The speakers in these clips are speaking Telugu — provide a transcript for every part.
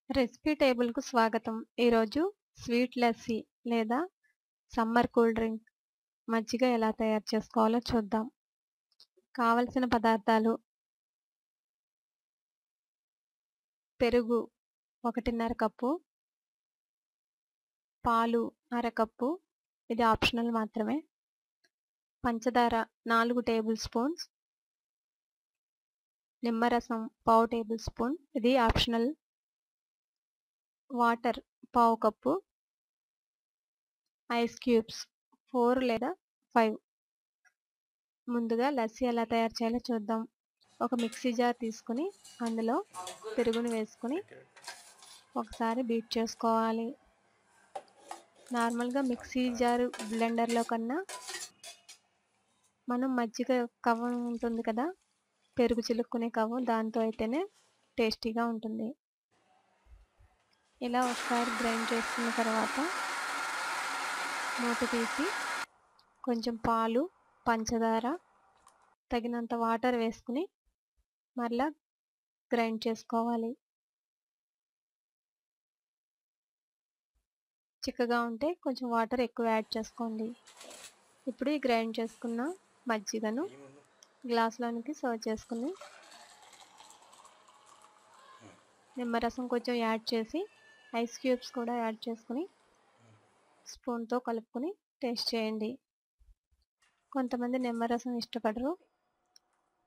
రెసిపీ టేబుల్‌కు స్వాగతం. ఈరోజు స్వీట్ లస్సీ లేదా సమ్మర్ కూల్ డ్రింక్ మజ్జిగ ఎలా తయారు చేసుకోవాలో చూద్దాం. కావలసిన పదార్థాలు: పెరుగు 1½ కప్పు, పాలు అరకప్పు, ఇది ఆప్షనల్ మాత్రమే, పంచదార 4 టేబుల్ స్పూన్స్, నిమ్మరసం పావు టేబుల్ స్పూన్, ఇది ఆప్షనల్, వాటర్ పావు కప్పు, ఐస్ క్యూబ్స్ 4 లేదా 5. ముందుగా లస్సీ ఎలా తయారు చేయాలో చూద్దాం. ఒక మిక్సీ జార్ తీసుకుని అందులో పెరుగుని వేసుకుని ఒకసారి బీట్ చేసుకోవాలి. నార్మల్గా మిక్సీ జార్ బ్లెండర్లో కన్నా మనం మజ్జిగ కవ్వం ఉంటుంది కదా, పెరుగు చిలుక్కునే కవ్వం, దాంతో అయితేనే టేస్టీగా ఉంటుంది. ఇలా ఒకసారి గ్రైండ్ చేసుకున్న తర్వాత మూత తీసి కొంచెం పాలు, పంచదార, తగినంత వాటర్ వేసుకుని మరలా గ్రైండ్ చేసుకోవాలి. చిక్కగా ఉంటే కొంచెం వాటర్ ఎక్కువ యాడ్ చేసుకోండి. ఇప్పుడు ఈ గ్రైండ్ చేసుకున్న మజ్జిగను గ్లాసులోనికి సర్వ్ చేసుకుని నిమ్మరసం కొంచెం యాడ్ చేసి ఐస్ క్యూబ్స్ కూడా యాడ్ చేసుకుని స్పూన్తో కలుపుకొని టేస్ట్ చేయండి. కొంతమంది నిమ్మరసం ఇష్టపడరు.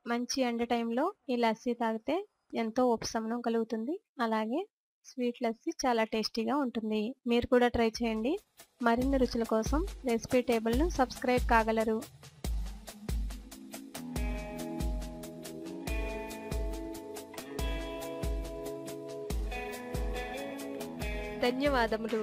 మంచి ఎండ టైంలో ఈ లస్సీ తాగితే ఎంతో ఉపశమనం కలుగుతుంది. అలాగే స్వీట్ లస్సీ చాలా టేస్టీగా ఉంటుంది. మీరు కూడా ట్రై చేయండి. మరిన్ని రుచుల కోసం రెసిపీ టేబుల్ను సబ్స్క్రైబ్ కాగలరు. ధన్యవాదములు.